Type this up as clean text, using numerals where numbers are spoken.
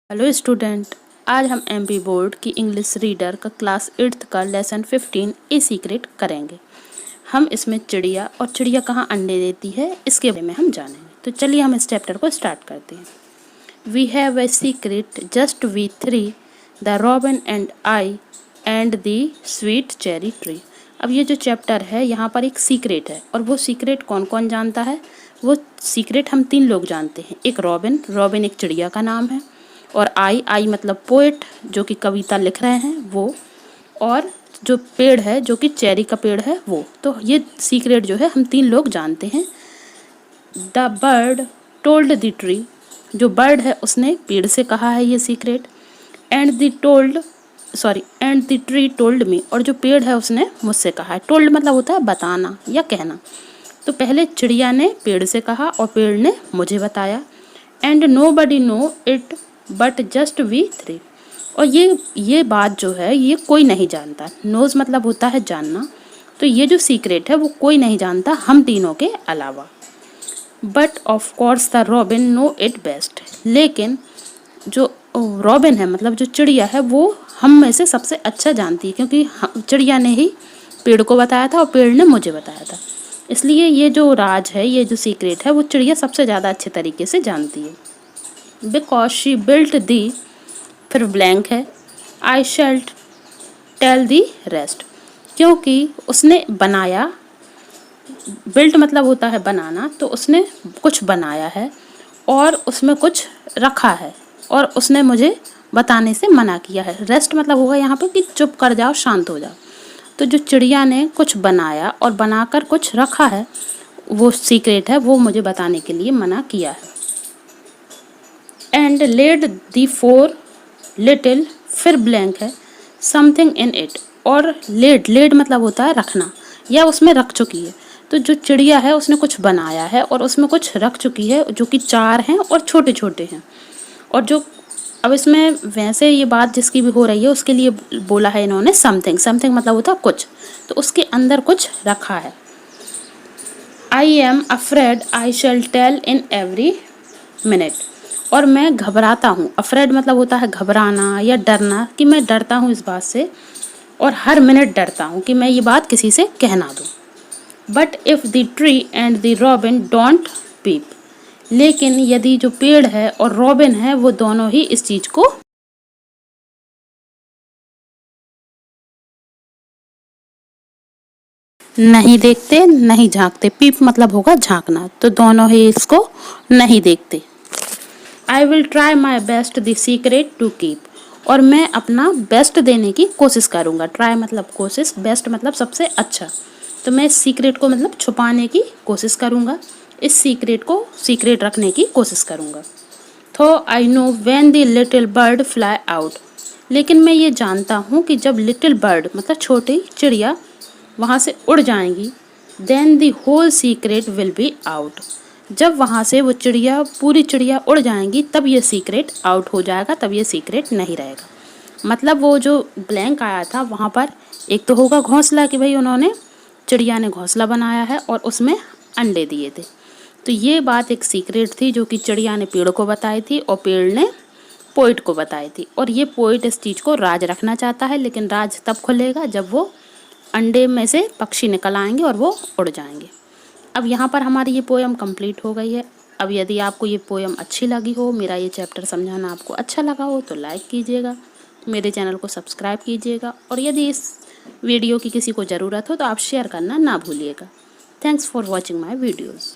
Hello student, आज हम MP board की इंग्लिश रीडर का क्लास 8th का लेसन 15 ए सीक्रेट करेंगे। हम इसमें चिड़िया और चिड़िया कहाँ अंडे देती है इसके बारे में हम जानेंगे। तो चलिए हम इस चैप्टर को स्टार्ट करते हैं। We have a secret just we three, the robin and I and the sweet cherry tree. अब ये जो चैप्टर है यहाँ पर एक सीक्रेट है, और वो सीक्रेट कौन कौन जानता है? वो सीक्रेट हम 3 लोग जानते हैं। एक रॉबिन, रॉबिन एक चिड़िया का नाम है, और आई मतलब पोएट जो कि कविता लिख रहे हैं वो, और जो पेड़ है जो कि चेरी का पेड़ है वो। तो ये सीक्रेट जो है हम 3 लोग जानते हैं। The bird told the tree, जो बर्ड है उसने पेड़ से कहा है ये secret. And the tree told me, और जो पेड़ है उसने मुझसे कहा है। टोल्ड मतलब होता है बताना या कहना। तो पहले चिड़िया ने पेड़ से कहा और पेड़ ने मुझे बताया। And nobody know it but just we three, और ये बात जो है ये कोई नहीं जानता। नोज मतलब होता है जानना। तो ये जो सीक्रेट है वो कोई नहीं जानता हम तीनों के अलावा। But of course the robin know it best, लेकिन जो रॉबिन है मतलब जो चिड़िया है वो हम में से सबसे अच्छा जानती है, क्योंकि चिड़िया ने ही पेड़ को बताया था और पेड़ ने मुझे बताया था। इसलिए ये जो राज है, ये जो सीक्रेट है, वो चिड़िया सबसे ज़्यादा अच्छे तरीके से जानती है। बिकॉज शी बिल्ट दी, फिर ब्लैंक है, आई शैल टेल दी रेस्ट, क्योंकि उसने बनाया। बिल्ट मतलब होता है बनाना, तो उसने कुछ बनाया है और उसमें कुछ रखा है और उसने मुझे बताने से मना किया है। रेस्ट मतलब होगा यहाँ पे कि चुप कर जाओ, शांत हो जाओ। तो जो चिड़िया ने कुछ बनाया और बनाकर कुछ रखा है, वो सीक्रेट है, वो मुझे बताने के लिए मना किया है। And laid the four little, फिर ब्लैंक है, समथिंग इन इट, और लेड मतलब होता है रखना या उसमें रख चुकी है। तो जो चिड़िया है उसने कुछ बनाया है और उसमें कुछ रख चुकी है, जो कि 4 हैं और छोटे छोटे हैं। और जो अब इसमें वैसे ये बात जिसकी भी हो रही है उसके लिए बोला है इन्होंने समथिंग। समथिंग मतलब होता है कुछ, तो उसके अंदर कुछ रखा है। I am afraid I shall tell in every minute, और मैं घबराता हूँ। अफ्रेड मतलब होता है घबराना या डरना, कि मैं डरता हूँ इस बात से और हर मिनट डरता हूँ कि मैं ये बात किसी से कह ना दूँ। But if the tree and the robin don't peep, लेकिन यदि जो पेड़ है और रॉबिन है वो दोनों ही इस चीज़ को नहीं देखते, नहीं झांकते। पीप मतलब होगा झांकना, तो दोनों ही इसको नहीं देखते। I will try my best the secret to keep, और मैं अपना बेस्ट देने की कोशिश करूँगा। ट्राई मतलब कोशिश, बेस्ट मतलब सबसे अच्छा। तो मैं इस सीक्रेट को मतलब छुपाने की कोशिश करूँगा, इस सीक्रेट को सीक्रेट रखने की कोशिश करूँगा। तो I know when the little bird fly out, लेकिन मैं ये जानता हूँ कि जब लिटिल बर्ड मतलब छोटी चिड़िया वहाँ से उड़ जाएंगी, then the whole secret will be out, जब वहाँ से वो चिड़िया पूरी चिड़िया उड़ जाएंगी तब ये सीक्रेट आउट हो जाएगा, तब ये सीक्रेट नहीं रहेगा। मतलब वो जो ब्लैंक आया था वहाँ पर एक तो होगा घोंसला, कि भाई उन्होंने चिड़िया ने घोंसला बनाया है और उसमें अंडे दिए थे। तो ये बात एक सीक्रेट थी जो कि चिड़िया ने पेड़ को बताई थी और पेड़ ने पोइट को बताई थी। और ये पोइट इस चीज़ को राज रखना चाहता है, लेकिन राज तब खुलेगा जब वो अंडे में से पक्षी निकल आएंगे और वो उड़ जाएंगे। अब यहाँ पर हमारी ये पोएम कंप्लीट हो गई है। अब यदि आपको ये पोएम अच्छी लगी हो, मेरा ये चैप्टर समझाना आपको अच्छा लगा हो, तो लाइक कीजिएगा, मेरे चैनल को सब्सक्राइब कीजिएगा, और यदि इस वीडियो की किसी को ज़रूरत हो तो आप शेयर करना ना भूलिएगा। Thanks for watching my videos.